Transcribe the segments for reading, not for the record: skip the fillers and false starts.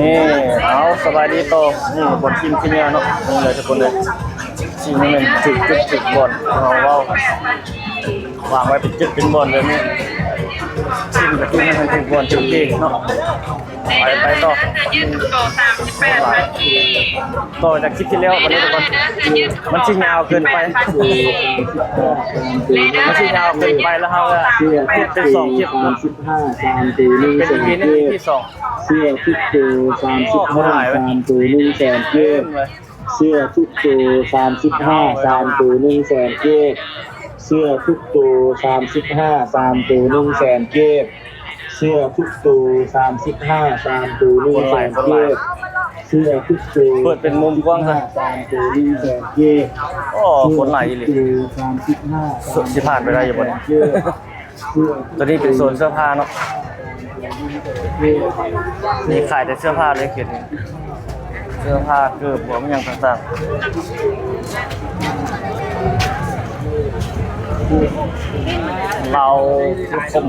นี่เอาสบายดีโตนี่บนทีมที่เนี่ยเนาะนี่เลยทุกคนเลยทีมนี้มันจุดบอลเราว่าวางไว้เป็นจุดเป็นบอลเลยนี่ทีมกับทีมมันเป็นบอลจุดเองเนาะไปต่อต่อจากคลิปที่แล้ววันนี้ทุกคนมันชิงยาวเกินไปมันชิงยาวเกินไปแล้วเขาเป็น2คลิปเนาะเป็น EP นี้ที่2เสื้อทุกตัว35 3 ตัว1 แสนเก็บเสื้อทุกตัว35 3 ตัว1 แสนเก็บเสื้อทุกตัว35 3 ตัว1 แสนเก็บเสื้อทุกตัว35 3 ตัว1 แสนเก็บเสื้อทุกตัวเปิดเป็นมุมกว้างครับ3 ตัว1 แสนเก็บโอ้คนไหลเลยสิผ่านไปได้อยู่บนตัวนี้เป็นโซนเสื้อผ้าเนาะนี่ขายแต่เสื้อผ้าเลยเขียนเสื้อผ้าเกือบหัวมันยังต่างๆเราคม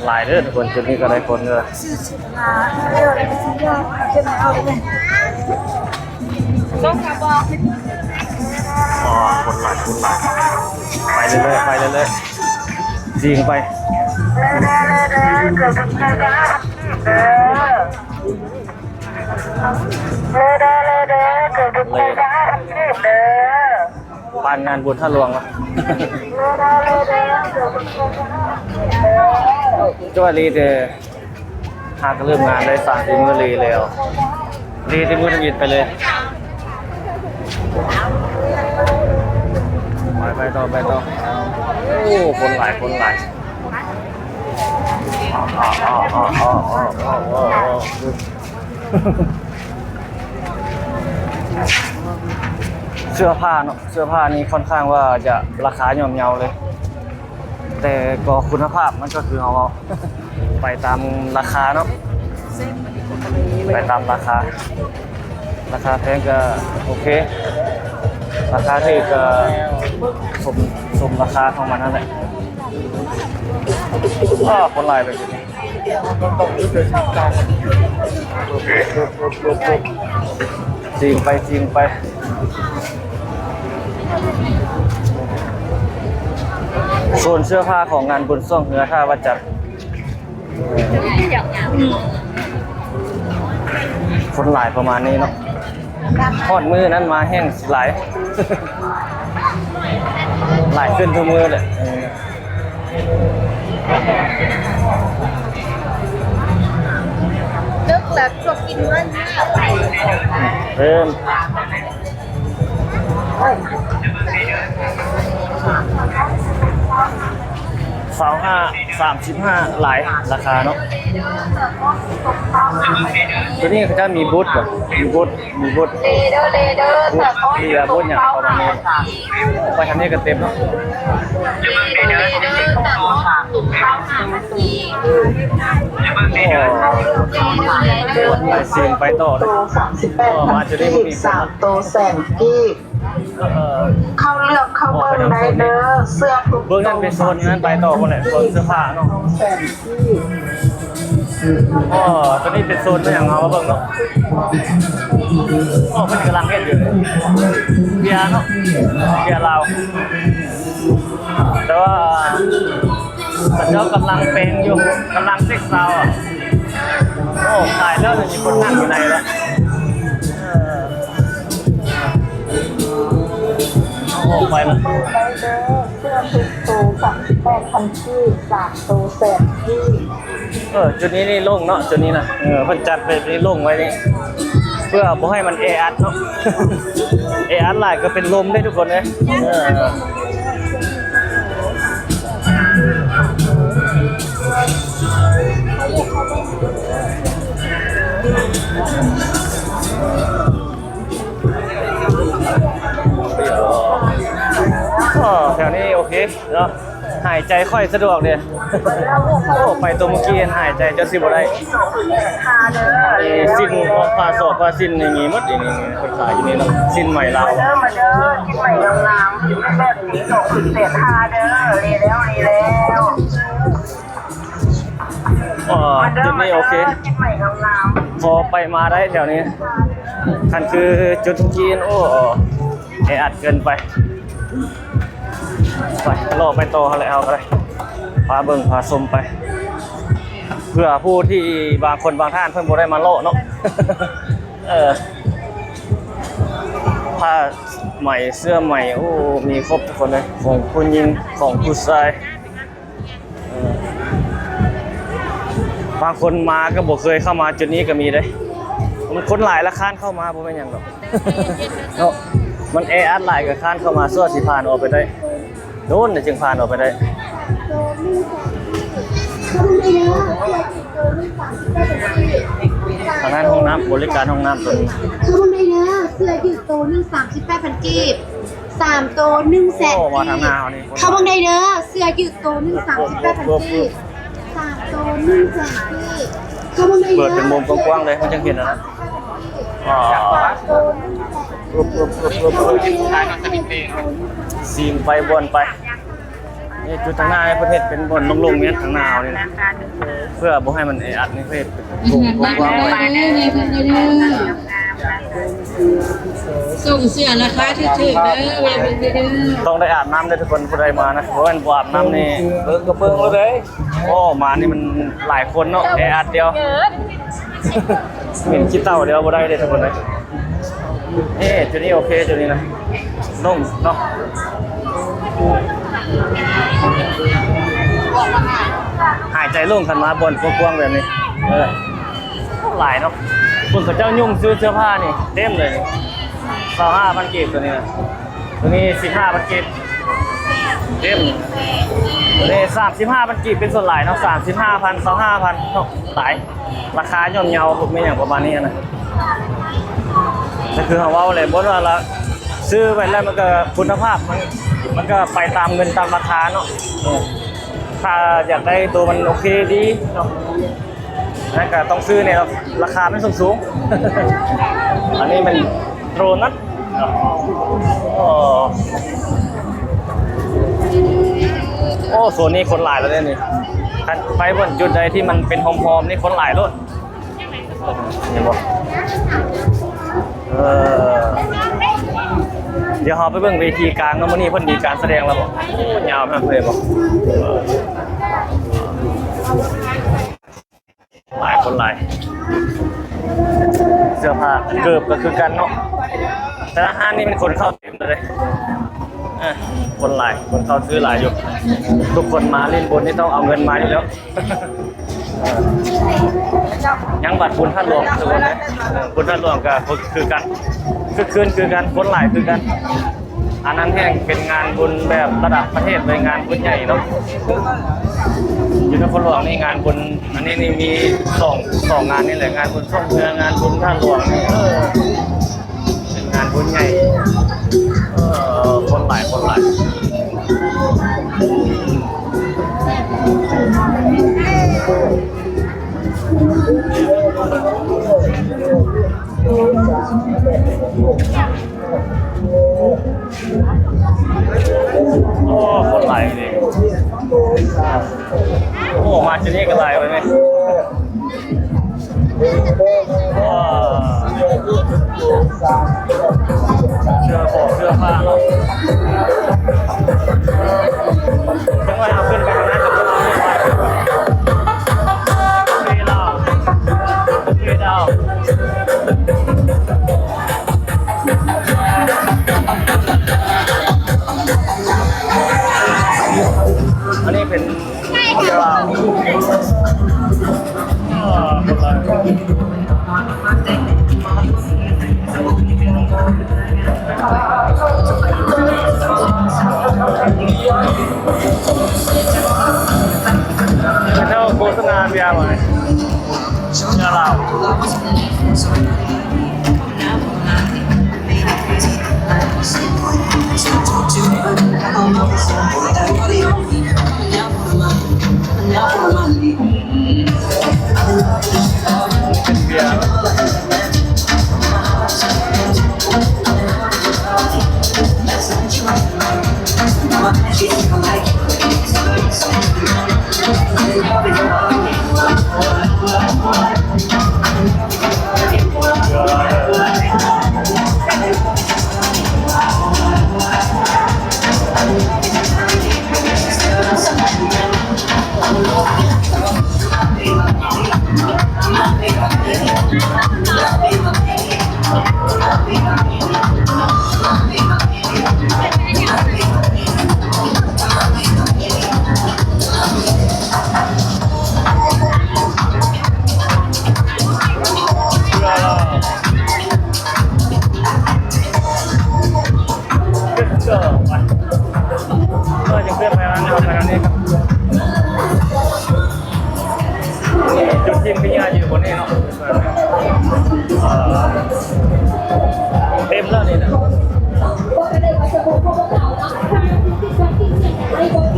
หลายเด้อทุกคนจุดนี้ก็ได้คนเลยอ๋อคนหลายไปเลยยิงไปปานงานบุญท่าหลวงวะจ้าลีเดหากเริ่มงานได้สั่งที่มือลีแล้วลีที่มือทำยินไปเลยไปต่อโอ้คนหลายเสื้อผ้าเนาะเสื้อผ้านี้ค่อนข้างว่าจะราคาย่อมเยาเลยแต่ก็คุณภาพมันก็คือเอาไปตามราคาเนาะไปตามราคาแพงก็โอเคราคาที่ก็สมราคาของมันนั่นแหละคนหลายไปจริงไปโซนเสื้อผ้าของงานบุญส่งเนื้อท่าวัดจัดคนหลายประมาณนี้เนาะทอดมือนั้นมาแห้งหลายขึ้นทุกมือเลยเลิกแล้วชอบกินมันเริ่ม35หลายราคาเนาะตัวนี้เขาจะมีบูธก่อนมีบูธมีบูธอย่างประมาณนี้ไปทางนี้ก็เต็มเนาะไปซีนไปต่อเลยมาจะได้มี3 ตัวแสนกีบเข้าเลือกเข้าเบิ้งได้เด้อเสื้อเบิ้งนั่นเป็นโซนนั้นไปต่อคนแหละโซนเสื้อผ้าเนาะตอนนี้เป็นโซนตัวอย่างเราเบิ้งเนาะมันกำลังเล่นอยู่เบียร์เนาะเบียร์ลาวแต่ว่าสัญญากำลังเป็นอยู่กำลังเซ็กซ์เราอ่ะถ่ายแล้วมีคนนั่งอยู่ในแล้วไปแล้วเสื้อทุกตัว38,000กีบ3 ตัวแสนกีบจุดนี้นี่โล่งเนาะจุดนี้นะเพิ่นจัดไปนี่โล่งไว้นี่เพื่อบ่ให้มันแออัดเนาะแออัดหลายก็เป็นลมได้ทุกคนเลยแถวนี้โอเค เนาะหายใจค่อยสะดวกเด้โอ้ไปตัวเมื่อกี้หายใจจนสิบ่ได้สิ้นผ้าศอกผ้าสิ้นอย่างงี้หมดอย่างงี้คนขายอยู่นี่เนาะสิ้นใหม่ลาว เด้อมาเด้อกินใหม่งามๆกินแบบนี้ส่งถึงเศษทาเด้อรีแล้ว จุดนี้โอเค กินใหม่งาม พอไปมาได้แถวนี้คันคือจุดกินโอ้แออัดเกินไปรอไปต่อเขาเลยเอาก็เลยพาเบิ่งพาชมไป เพื่อผู้ที่บางคนบางท่านเพิ่นบ่ได้มาโลเนาะ ผ้าใหม่เสื้อใหม่โอ้มีครบทุกคนเลยของผู้หญิงของผู้ชายบางคนมาก็บอกเคยเข้ามาจุดนี้ก็มีเลยมันคนหลายละค้านเข้ามาบ่เป็นอย่างหรอก เนาะมันแออัดหลายกับค้านเข้ามาซั่วสิผ่านออกไปได้โน่นจึงผ่านออกไปได้ทางด้านห้องน้ำบริการห้องน้ำตัวนี้ คือมันได้เนื้อเสื้อยืดโต138,000 กีบ3โต100,000 โอ้มาทางห กี น้า บ เอานี่ เขาบังได้เนื้อเสื้อยืดโต138,000 กีบ3โต100,000 กีบเขาบังได้ เปิ เนื้ ดเป็นมุมกว้างๆเลยมันจะเห็นนะอ๋อซีมไปบนไปนี่จุดทางหน้าให้ประเทศเป็นบนลงๆเนี่ยทางหน้าเอานี่นะเพื่อบ่ให้มันแออัดนี่เพื่อเป็นมุมกว้างๆไว้ ส่งเสื้อราคาถูกๆเด้อเว้ยเด้อ ต้องได้อาบน้ำได้ทุกคนผู้ใดมานะเพราะว่าบ่อาบน้ำนี่เบิ่งก็เบิ่งเลยโอ้มานี่มันหลายคนเนาะแออัดเดียวเหม็นขี้เต่าเดียวบ่ได้เลยทุกคนเลยจุดนี้โอเคจุดนี้นะนุ่มเนาะหายใจโล่งขึ้นมาบนกว้างๆแบบนี้หลายเนาะคนเขาเจ้ายุ่งซื้อเสื้อผ้านี่เต็มเลย25,000 กีบตัวนี้นะตัวนี้15,000 กีบเต็มตัวนี้35,000 กีบเป็นส่วนหลายเนาะ35,000 25,000เนาะหลายราคาย่อมเยาไม่อย่างประมาณนี้นะแต่คือเขาว่าอะไรบนว่าละซื้อไปแล้วมันก็คุณภาพมันก็ไปตามเงินตามราคาเนาะถ้าอยากได้ตัวมันโอเคดีเนาะนั่นก็ต้องซื้อเนี่ยราคาไม่สูง อันนี้มันโดรนัทโอ้โซนนี้คนหลายแล้วเนี่ยนี่ไปบนจุดใดที่มันเป็นหอมๆนี่คนหลายรถเห็นบ่เดี๋ยวเราไปเบิ่งเวทีกลางเนาะมื้อนี้เพิ่นมีการแสดงแล้วบ่ยาวมากเลยบ่หลายคนหลายเสื้อผ้าเกือบก็คือกันเนาะแต่ละห้างนี่เป็นคนเข้าเต็มเลยคนหลายคนเข้าซื้อหลายอยู่ทุกคนมาเล่นบนนี่ต้องเอาเงินมาอยู่แล้วยังบัตรบุญท่านหลวงทุกคนนะบุญท่านหลวงก็คือกันคือกันคนหลายคือกันอันนั้นแห้งเป็นงานบุญแบบระดับประเทศเลยงานบุญใหญ่เนาะอยู่นครหลวงนี่งานบุญอันนี้นี่มีสองงานนี่แหละงานบุญส่งเรืองานบุญท่านหลวงนี่เป็นงานบุญใหญ่คนหลายโอ้คนหลายเลยโอ้มาที่นี่ก็หลายไปไหมเสื้อผ้าเนาะจังหวะเอาขึ้นไปตรงนั้นกับเราอันนี้เป็นเสื้อผ้าเจ้าโฆษณาเบียร์ไหมเจ้าเรา เรื่องไปแล้วนะครับไปทางนี้ครับจุดทีมพิญญาอยู่บนนี้เนาะเต็มแล้วนี่นะ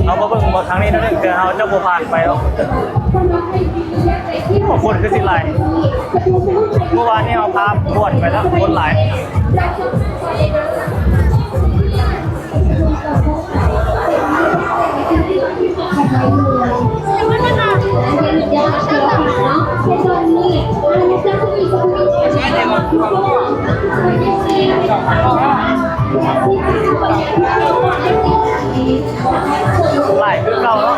เอามาเบิ่งมาครั้งนี้นะเดี๋ยวเอาเจ้าบัวผ่านไปแล้วคนคือสิไหลเมื่อวานนี้เอาพาบวชไปแล้วคนไหลไหลคือเก่าเนาะ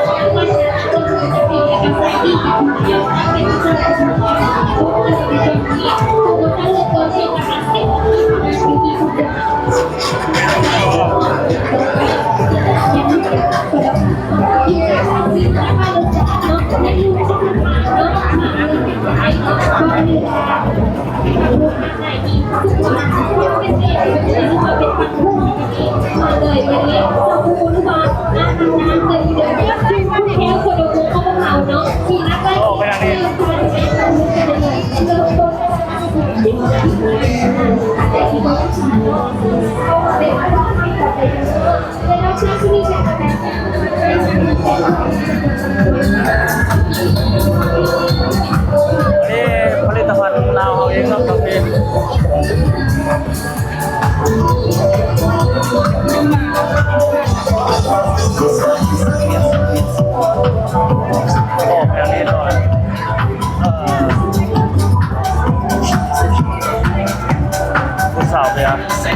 โอ้ไปทางนี้นี่ผลิตภัณฑ์เราเองเนาะครับพี่โอ้ไปทางนี้ด้วยผู้สาวไปอ่ะไอ้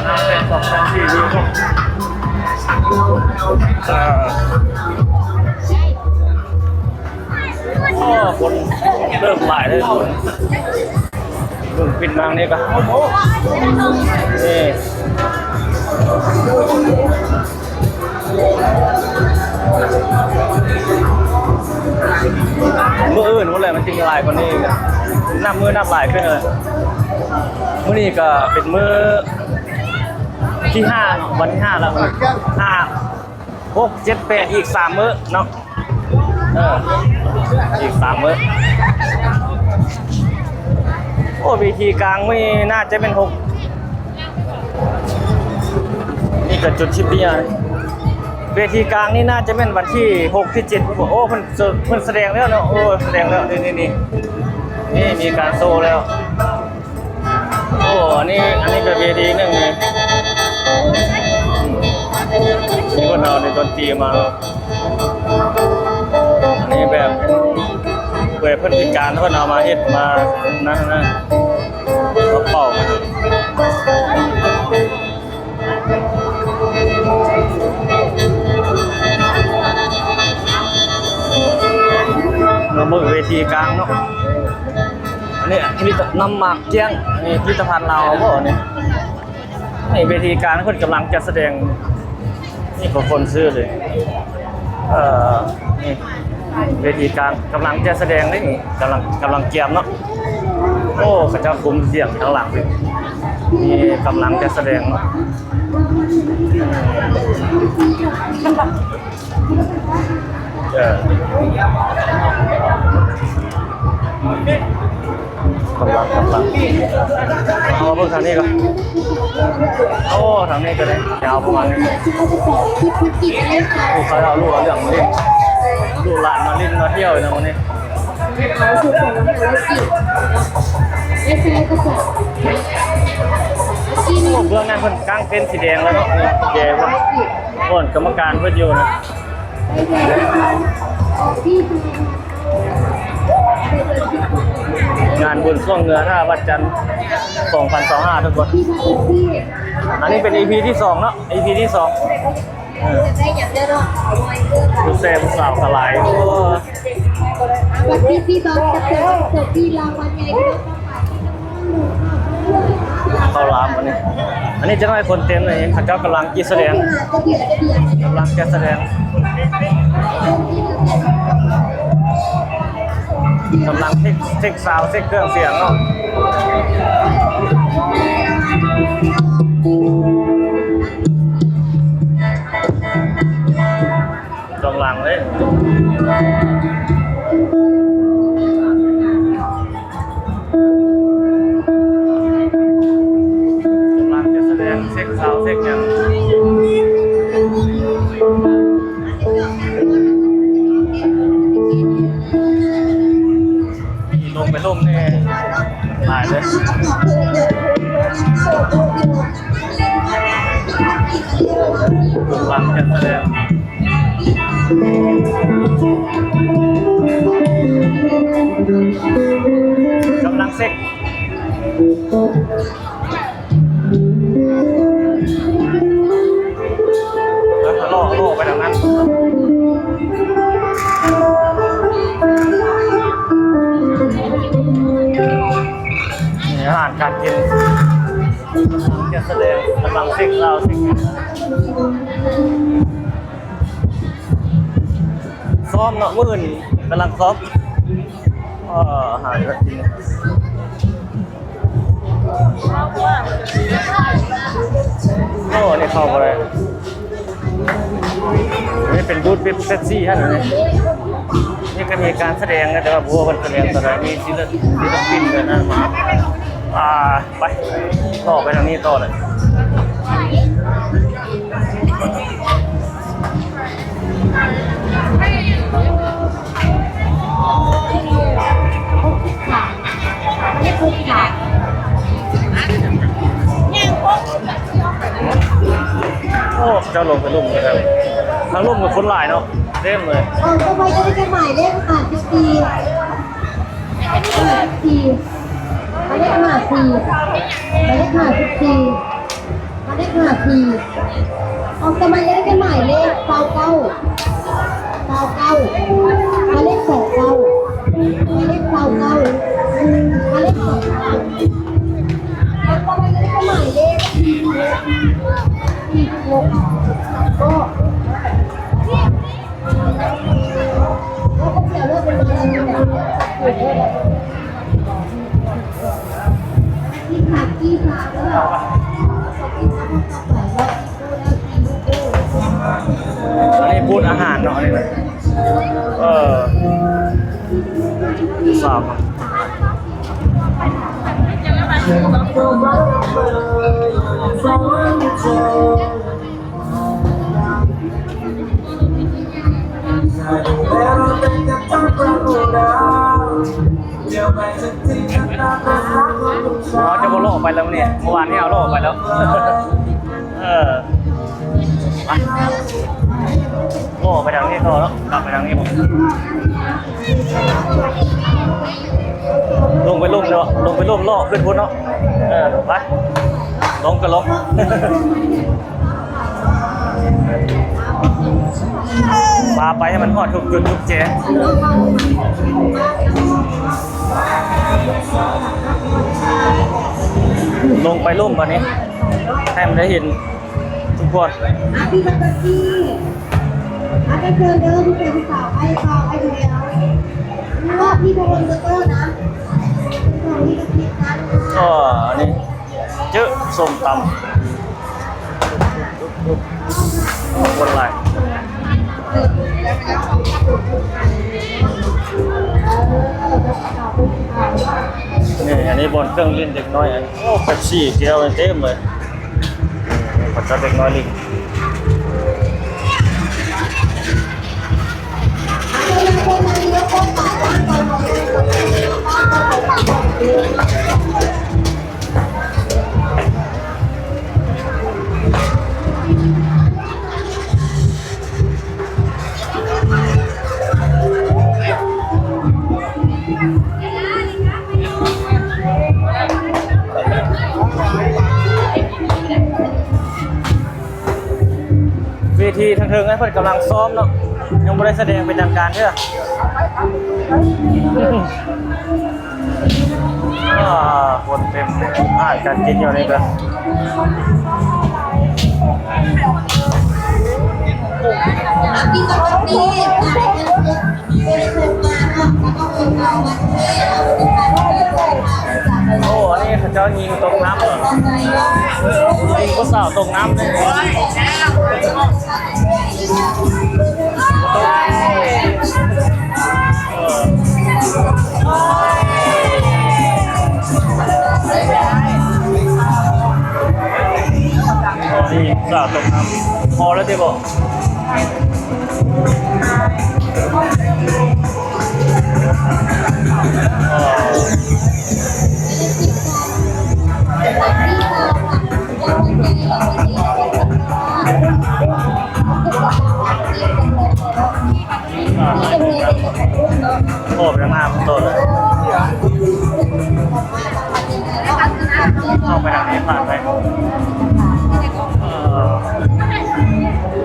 น้ำเป็นสองชั้นที่ดีครับโอ้คนเริ่มหลายเลยคนเพิ่งปิดนางนี่ก็นี่มืออื่นหมดเลยมันจริงหลายกว่านี้นับมือนับหลายขึ้นเลยมื้อนี้ก็เป็นมื้อที่5วันที่5แล้ว5 6 7 8อีก3มื้อเนาะอีก3มื้อโอ้วิธีกลางไม่น่าจะเป็น6นี่ก็จุดชิปปี้เวทีกลางนี่น่าจะเป็นวันที่6ที่7โอ้มันแสดงแล้วเนาะโอ้แสดงแล้วนี่มีการโซแล้วโอ้อันนี้ก็เวทีนึงนี่มีคนเอาในดนตรีมาอันนี้แบบเพื่อนพิการเพื่อนเอามาเฮ็ดมานะเขาเป่ามาเราเบิ่งเวทีกลางเนาะอันนี้มีน้ำหมากเจียงนี่พิพิธภัณฑ์เราบ่เนี่ยนี่เวทีกลางเพิ่นกำลังจะแสดงนี่ก็คนซื้อเลยนี่เวทีกลางกำลังจะแสดงนี่กำลังเกียมเนาะโอ้เขาจะคุมเสียงข้างหลังเลยนี่กำลังจะแสดงเนาะกำลังเอาเพิ่งทางนี้ก่อนโอ้ทางนี้ก็ได้ยาวประมาณนี้ลูกเขาเอาลูกเอาเรื่องมาเล่นลูกหลานมาเล่นมาเที่ยวนะวันนี้เบื้องงานเพิ่นกางเป็นสีแดงแล้วเนาะนี่แย่ว่ะก่อนกรรมการเพิ่นอยู่นะงานบุญช่วงเหนือท่าวัดจันทร์2025ทุกคนอันนี้เป็น EP ที่2เนาะ EP ที่2ดูเซมสาวสลายวันที่พี่บอสจะเกิดที่รางวัลใหญ่ด้วยเข้าร้านอันนี้จะให้คนเต็มเลยเขาเจ้ากำลังกีแสดงกำลังจะแสดง กำลังเช็คซาวด์เช็คเครื่องเสียงเนาะกำลังเลยกำลังจะแสดงเช็คซาวด์เช็คอย่างลงไปล่มนี่หายเลยกำลังจะแสดงกำลังเซ็กแล้วก็ล่อไปทางนั้นนี่อาหารการกินจะแสดงกำลังเซ็กเราเซ็กซ้อมเนาะมื้ออื่นกำลังซ้อมอาหารการกินโอ้นี่เข้าไปเลยนี่เป็นบูธเป็นเซ็กซี่ฮะเนี่ยนี่ก็มีการแสดงนะแต่ว่าบัวมันแสดงแสดงมีศิลปินเลยนะไปต่อไปทางนี้ต่อเลยโอ้เจ้าลงไปลุ่มเลยครับทางลุ่มกับคนหลายเนาะเต็มเลยทำไมจะได้หมายเลขอ่านทุกทีมาเลขหาทีมาเลขหาทุกทีมาเลขหาทีเอาทำไมจะได้หมายเลขเก้ามาเลข29มาเลข29มาเลข29เอาทำไมจะได้หมายเลข46ก็แล้วก็เดี๋ยวเลิกเป็นอะไรเนี่ยที่ขาแล้วอันนี้พูดอาหารเนาะนี่นะสามเราจะโมโลออกไปแล้วเนี่ยเมื่อวานนี้เอาโลออกไปแล้วโลออกไปทางนี้ต่อแล้วกลับไปทางนี้ผมลงไปลุ่มเนาะลงไปลุ่มล่อขึ้นพุทธเนาะไปลงก็ลงมาไปให้มันหอดทุกจุดทุกเจลงไปลุ่มก่อนนี้แทมได้เห็นทุกคนพี่บัตรกี้อาจจะเจอเดิมเป็นสาวไอ้เดียวรู้ว่าพี่เป็นคนเบอร์นะก็นี่เจอส้มตำคนไรนี่อันนี้บนเครื่องเล่นเด็กน้อยโอ้เป๊ปซี่เกียวเต็มเลยปัจจัยเด็กน้อยลิงเวทีทางเทิงให้เพื่อนกำลังซ้อมเนาะยังไม่ได้แสดงเป็นทางการเด้อคนเต็มการกินอยู่นี่กันพี่บัตรกี้เป็นคนมาแล้วก็ โอ้อันนี้เขาเจ้ายิงตกน้ำเหรอยิงผู้สาวตกน้ำเลยนี่สาวตกน้ำพอแล้วที่บอกโอ้เป็นหน้ามันโตเลยเข้าไปทางนี้ผ่านไป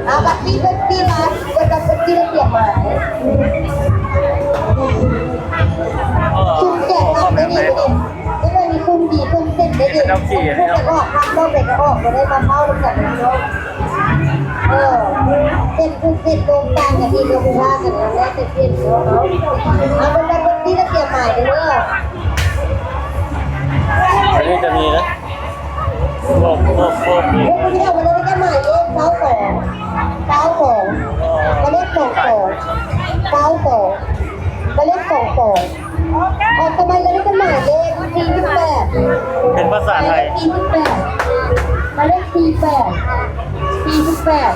เอาบัตรที่เป็นที่นะเป็นบัตรที่ระเบียบหมายคุณแจกน้ำได้ดีก็เลยมีคุณดีคุณเส้นได้ดีคุณจะออกทางโลกเด็กก็ออกมาได้มาเข้ากันเลยเส้นคุณเส้นตรงกลางกับที่โรงพยาบาลกันแล้วเส้นเขาเอาเป็นบัตรที่ระเบียบหมายเด้อ อันนี้จะมีนะโลกมี คุณที่เอามาเลยก็หมายเลข92มาเลข22มาเลข22ออกมาเลยก็หมายเลข48 เป็นภาษาไทย มาเลข48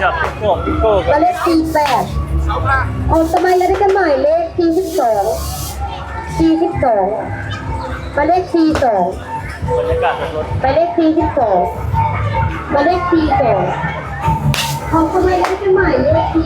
จากพวกพิโก้ มาเลข48ออกมาเลยก็หมายเลข42มาเลข42 บรรยากาศรถ หมายเลข42หมายเลข42ของทำไมไม่เป็นหมายเลข42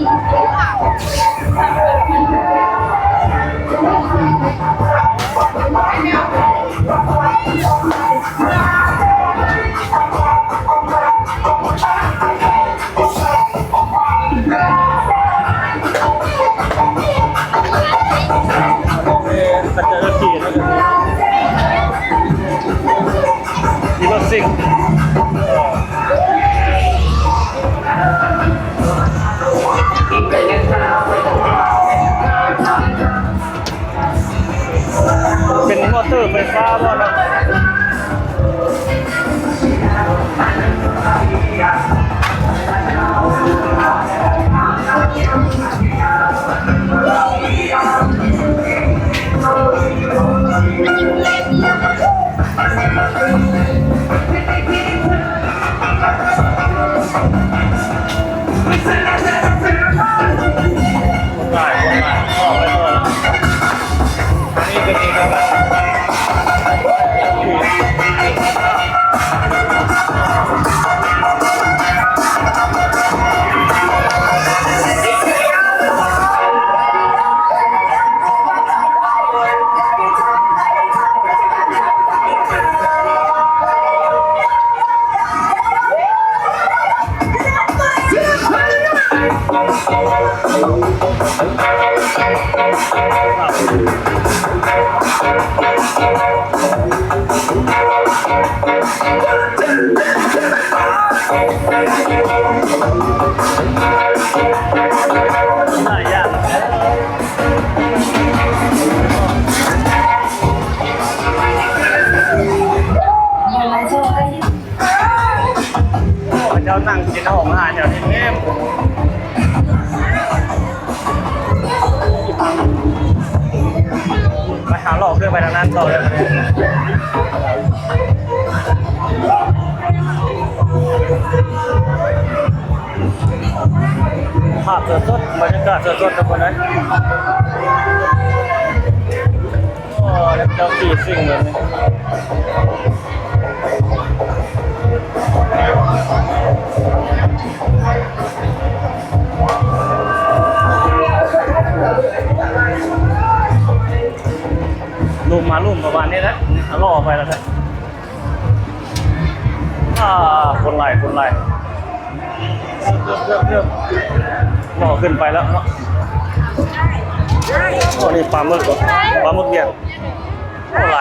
ก็จะขี่แล้วนี่รถซิ่งเป็นมอเตอร์ไฟฟ้าบ่นะหลายอย่างเจ้านั่งกินของอาหารแถวนี้เนี่ยไปหาหลอกขึ้นไปทางนั้นต่อเลยภาพสดๆบรรยากาศสดๆทุกคนเลยโอ้แล้วเจ้าขี่ซิ่งเลยลุ่มประมาณนี้แหละล่อไปแล้วครับคนไหลเริ่มล่อขึ้นไปแล้วเนาะโอ้นี่ปลาหมึกเบี้ยคนไ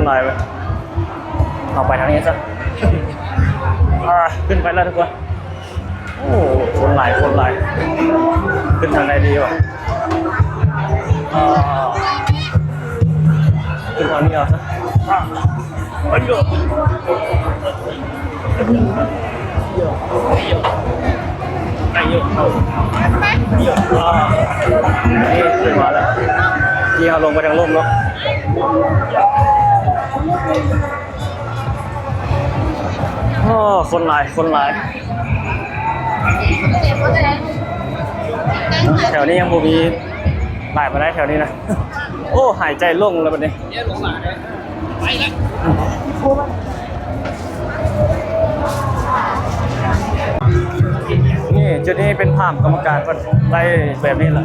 หลไปเอาไปทางนี้ซะขึ้นไปแล้วทุกคนโอ้คนไหลขึ้นทางไหนดีวะ เอานี่เอาซะไปเยอะไปเยอะนี่ขึ้นมาแล้วที่เขาลงไปทางร่มเนาะโอ้คนหลายแถวนี้ยังบ่มีหลายมาได้แถวนี้นะโอ้หายใจโล่งเลยบัดนี้นี่จุดนี้เป็นภาพกรรมการก็ได้แบบนี้แหละ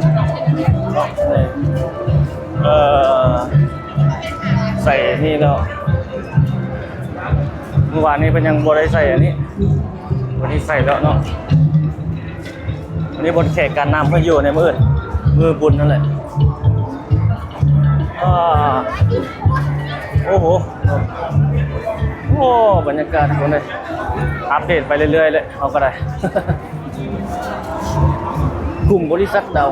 ใส่นี่แล้วเมื่อวานนี้เป็นยังบ่ได้ใส่อันนี้วันนี้ใส่แล้วเนาะวันนี้บนแขกการนำเพื่ออยู่ในมือบุญนั่นแหละโอ้โหโอ้บรรยากาศคนเลยอัปเดตไปเรื่อยๆเลยเอาก็ได้ กลุ่มบริษัทดาว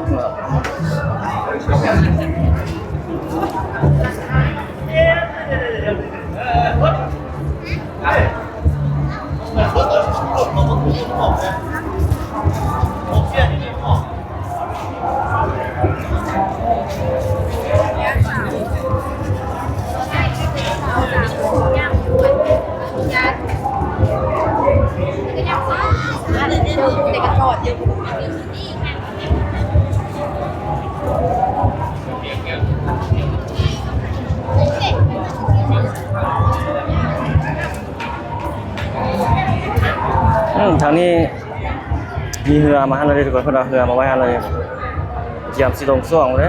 ทางนี้มีเรือมาให้เราเลยทุกคนเอาเรือมาไว้ให้เรายามสิลงช่วงเลย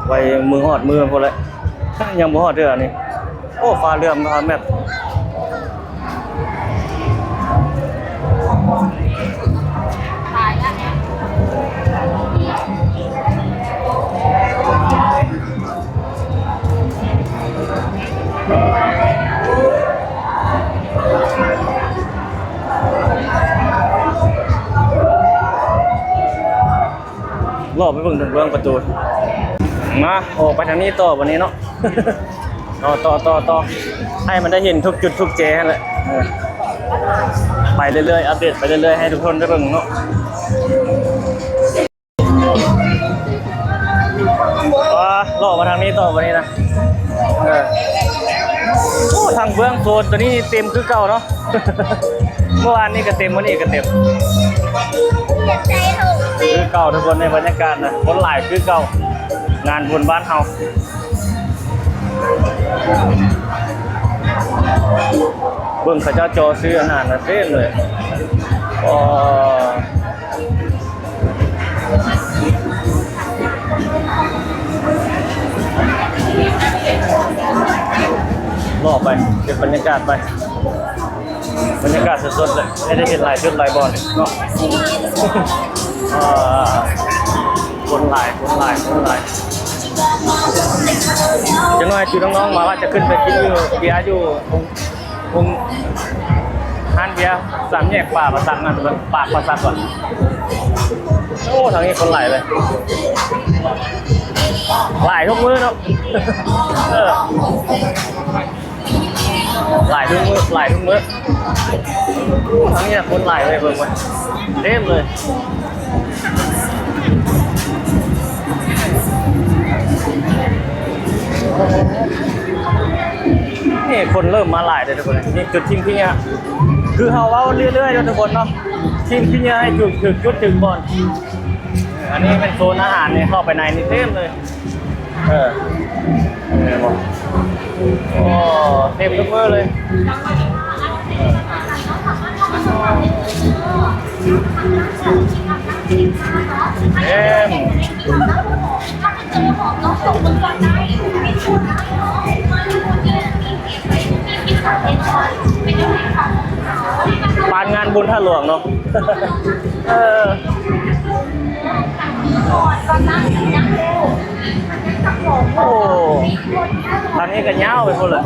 ไว้มือหอดมือพอเลยยังบ่หอดเรือนี่โอ้ฟ้าเรือมาแมพรอบไปเบิ่งเรื่องประตูมาออกไปทางนี้ต่อวันนี้เนาะ ต่อให้มันได้เห็นทุกจุดทุกเจนั่นแหละไปเรื่อยๆอัปเดตไปเรื่อยๆให้ทุกคนได้เบิ่งเนาะรอบมาทางนี้ต่อวันนี้นะโอ้ทางเบื้องโซนตัวนี้เต็มคือเก่าเนาะ เมื่อวานนี้ก็เต็มวันนี้ก็เต็มคือเก่าทุกคนในบรรยากาศนะคนหลายคือเก่างานบุญบ้านเฮาเบิ่งเขาเจ้าโจซื้ออาหารนะเต้นเลยรอไปเก็บบรรยากาศไปบรรยากาศสดๆเลยไม่ได้เห็นหลายจุดหลายบอลเนาะคนหลายจะน้อยจุดน้องๆมาว่าจะขึ้นไปกินอยู่เบียร์อยู่ตรงห้านเบียร์สามแยกป่าประสักนะปากประสักก่อนโอ้ทางนี้คนหลายเลยหลายทุกมื้อเนาะหลายทุกมื้อทั้งนี้คนหลายเลยเบิ่งมันเต็มเลยนี่คนเริ่มมาหลายเลยทุกคนนี่จุดทิ้งที่เนี่ยคือเขาว่าเรื่อยๆทุกคนเนาะทิ้งที่เนี่ยให้จุดถึงบอลอันนี้เป็นโซนอาหารเนี่ยเข้าไปในนี่เต็มเลยโอ้เต็มทุกมื้อเลยเต็มปานงานบุญท่าหลวงเนาะโอ้ ทางนี้ก็ยาวไปหมดเลย เ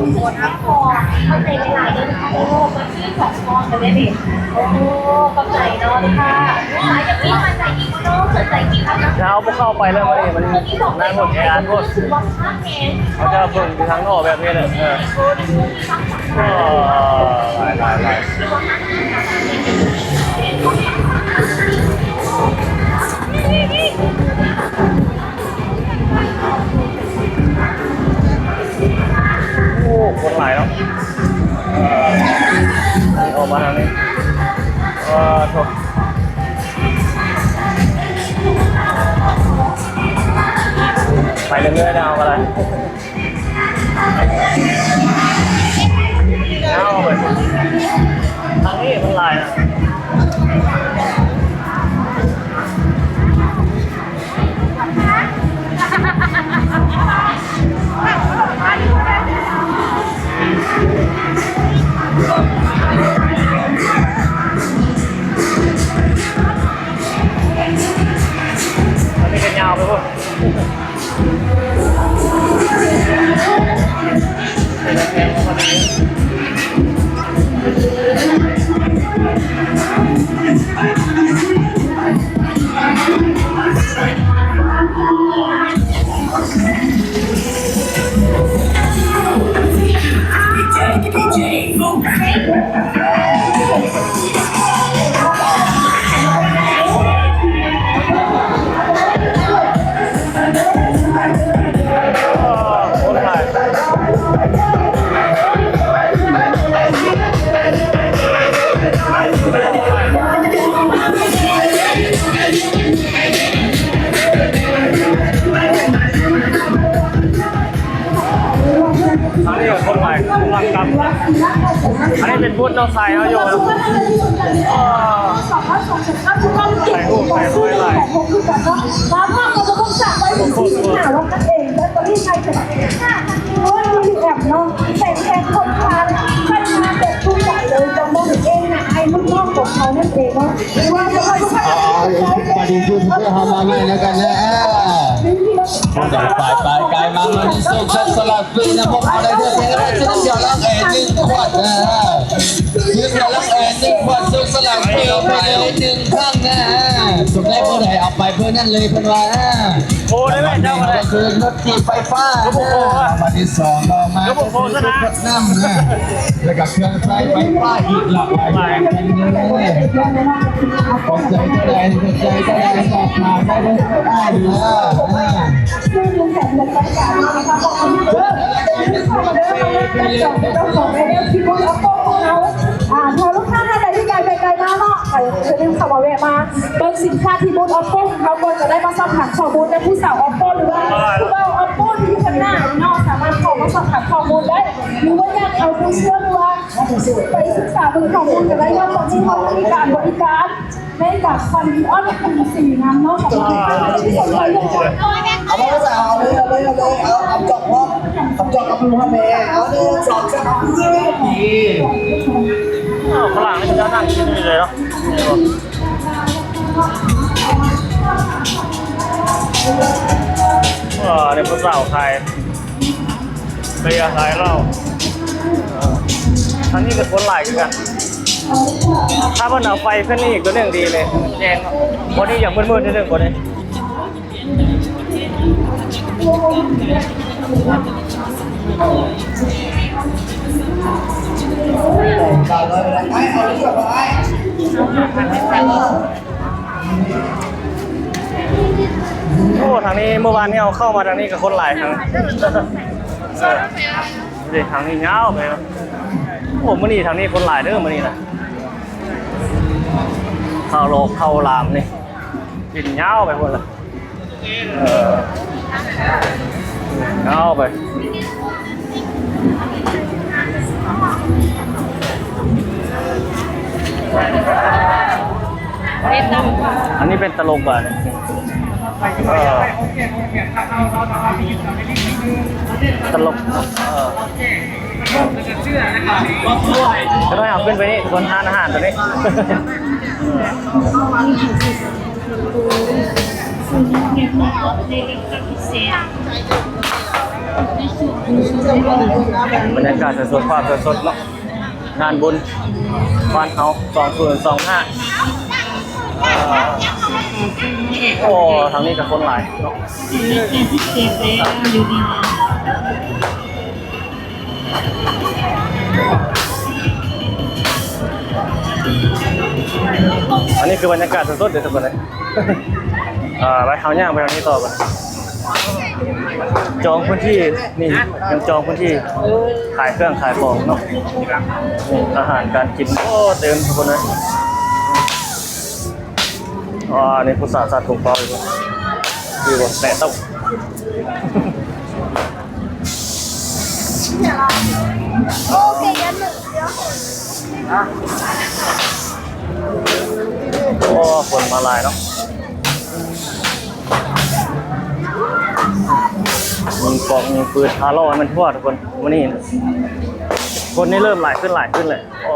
ข้าใจหลายๆเลยนะคะโอ้มันชื่อของคอนเลยเนี่ยโอ้เข้าใจเนาะค่ะหลายจากนี้มันใจดีเนาะใจดีครับ ยาวพวกเข้าไปแล้วมันน่าหมดแอร์หมด ว่าข้างเอง เขาจะเบิ่งอยู่ทางนอกแบบนี้เลยก็หลายโอ้คนหลายเนาะออกมาทางนี้ถกไปเรื่อยๆนะเอาอะไรเอาไปทางนี้มันลายนะอันนี้ก็ยาวไปพวกคนถ่ายอันนี้คนใหม่กำลังกำอันนี้เป็นพุทธเราใส่เอาอยู่นะใส่รูปใส่ร้อยลาย แล้วภาพเราจะต้องจับไว้ถึงที่หาว่ากันเองแล้วตอนนี้ใครจะโอ้ยมีแอบเนาะแต่แค่คนพาใครมาเด็กทุกอย่างเลยจะมองเองนะไอ้ลูกน้องของเขานั่นเองเนาะว่าจะให้ทุกคน ปฏิทินเพื่อทำมาเลยแล้วกันนะคนใหญ่ฝ่ายกายมามันส่งชัดสลับฟื้นนะพวกอะไรเธอเป็นอะไรฉันเดี๋ยวรักแอนนึงขวดนะยืนเดี๋ยวรักแอนนึงขวดส่งสลับฟื้นไปหนึ่งครั้งนะสุดได้เพื่อไหนเอาไปเพื่อนั่นเลยเพื่อนว่า โอ้ได้ไหมเจ้าอะไร ก็คือรถจีไฟฟ้ามาที่สองเรามาก็คือรถน้ำนะแล้วก็เครื่องใช้ไฟฟ้าอีกหลากหลายอย่างเลยขอบใจเท่าไรขอบใจเท่าไรสอบถามได้เลยได้เลย ซึ่งลุงแสนเงินรายการนะคะบอกว่าเออเข้ามาเดินมาเลยเจ้าของไอเดียที่คุณเอาโต้ของเราพอลูกค้าท่านใดที่ไกลๆมาเนาะจะเรียกเข้ามาแวะมาเปิดสินค้าที่บูธออปโป้เขาก็จะได้มาสอบถามข้อมูลในผู้สาวออปโป้หรือว่าผู้บ่าวออปโป้ที่อยู่ข้างหน้าเนาะสามารถเข้ามาสอบถามข้อมูลได้หรือว่าอยากเอาผู้เชื่อหรือว่าไปศึกษาเรื่องข้อมูลกันได้ว่าตอนนี้เขามีการบริการในกับคอนดิออนกลุ่มสี่น้ำเนาะกับลูกค้าที่สนใจเรื่องนี้ เอาไปสาวเลยเอาคำจบพร้อมคำจบกับลุงพ่อแม่เอาเลยสองสามดี ฝรั่งนี่จะนั่งกินเลยเนาะเนี่ยผู้สาวไทยเบียร์ไทยเราทั้งนี้ก็คนหลายกันถ้ามันเอาไฟขึ้นนี่อีกตัวหนึ่งดีเลยแจ้งวันนี้อย่างมืดๆนิดนึงกว่านี้ ต่อเลยไอ้เอาเรื่องไป โอ้ทางนี้เมื่อวานนี้เอาเข้ามาทางนี้กับคนหลายทางเด็กทางนี้เงาไปแล้วโอ้มื่อนี้ทางนี้คนหลายเด้อมื่อนี้นะเข้าโลกเข้าลามนี่กินเงาไปหมดเลยเงาไปอันนี้เป็นตลกอ่ะเนี่ยตลกจะต้องเอาขึ้นไปนี่คนทานอาหารตัวนี้ บรรยากาศสดๆความสดๆเนาะงานบุญบ้านเขา2025โอ้ทางนี้กับคนหลายเนาะอันนี้คือบรรยากาศสดๆเดี๋ยวทุกคนเลยไปเขาย่างไปทางนี้ต่อกันจองพื้นที่นี่ยังจองพื้นที่ขายเครื่องขายของเนาะนี่อาหารการกินโอ้เต็มทุกคนเลยนี่ผู้สาวสัตว์ถุงปลอมอีกแล้วดีกว่าแต่ต้องโอ้คนมาลายเนาะมีกองมีปืนฮาโลมันทั่วทุกคนวันนี้คนนี่เริ่มหลายขึ้นเลยโอ้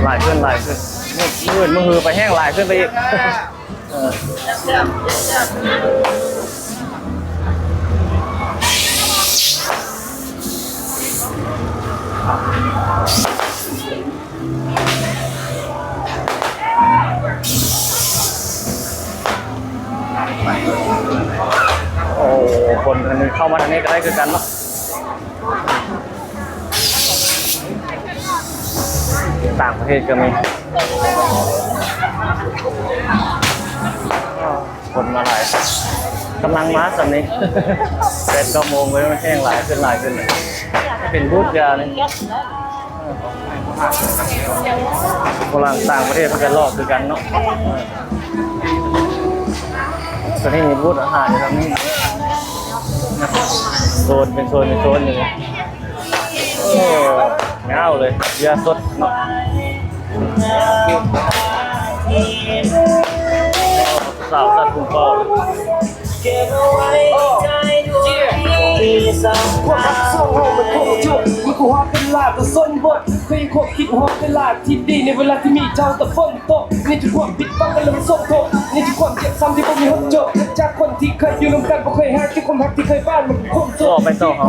หลายขึ้นมืดมือไปแห้งหลายขึ้นไปอีกโอ้คนอันนี้เข้ามาทางนี้ก็ได้คือกันเนาะต่างประเทศก็มีคนมาหลายกำลังมาสันนี้8-9 โมงไว้มันแห้งหลายขึ้นเลยเป็นบูธยาเลยฝรั่งต่างประเทศเขาจะลอกคือกันเนาะตอนนี้มีบูธอาหารอยู่ตรงนี้โซนเป็นโซนอยู่เงาเลยยาสดเนาะสาวสัตว์คุณพ่อความรักสองเรามันคงจบมีคู่ฮอเป็นลาบแต่ส้นบดเคยคบคิดฮอเป็นลาบที่ดีในเวลาที่มีเจ้าแต่ฝนตกนี่ทุกความผิดต้องกันแล้วมันส่งตกนี่ทุกความเจ็บซ้ำที่ผมมีหัวจบจากคนที่เคยอยู่ร่วมกันบ่เคยหาที่ความรักที่เคยบ้านมันคงจบไปต่อเขา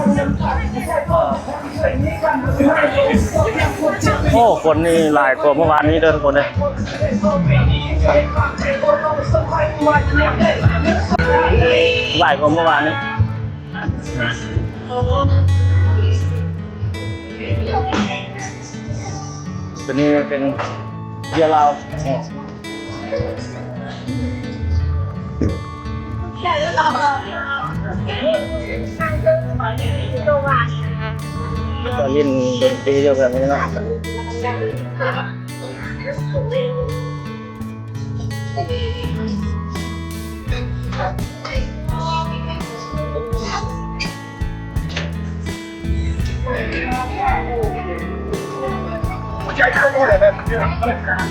โอ้คนนี่หลายกว่าเมื่อวานนี้เดินคนเลยหลายกว่าเมื่อวานนี้ตัวนี้เป็นเบียร์ลาวก็เล่นดนตรีเดียวกันนี่เนาะ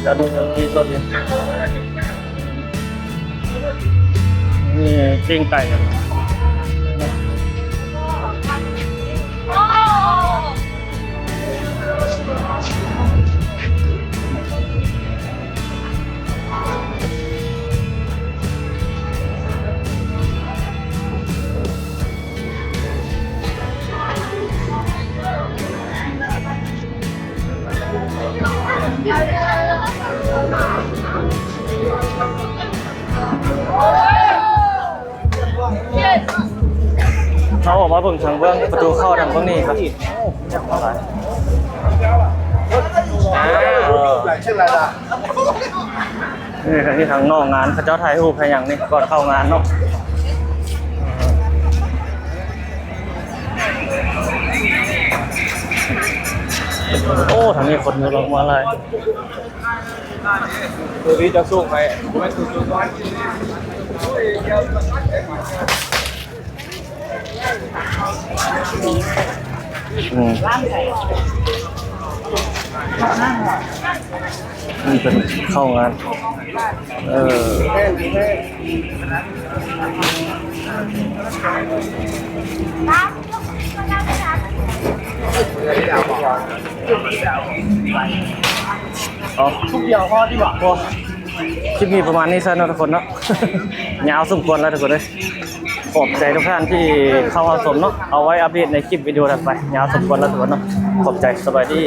จะดูที่ต้นนี้นี่ปิ้งไก่เขาบอกว่าเบิ่งทางเบื้องประตูเข้าทางเบื้องนี้ครับอะไรชื่ออะไรล่ะนี่ทางนอกงานเขาเจ้าถ่ายรูปให้อย่างนี้ก่อนเข้างานเนาะโอ้ทางนี้คนเยอะลงมาเลยตัวนี้จะสู้ไหมไม่สู้นี่เป็นเข้างานทุกอย่างพอดีกว่าคลิปนี้ประมาณนี้ซะนะทุกคนเนาะยาวสมควรแล้วทุกคนเลยขอ ขอบใจทุกท่านที่เข้ามาชมเนาะเอาไว้อัปเดตในคลิปวิดีโอถัดไปยาวสมควรแล้วทุกคนเนาะขอบใจสบายดี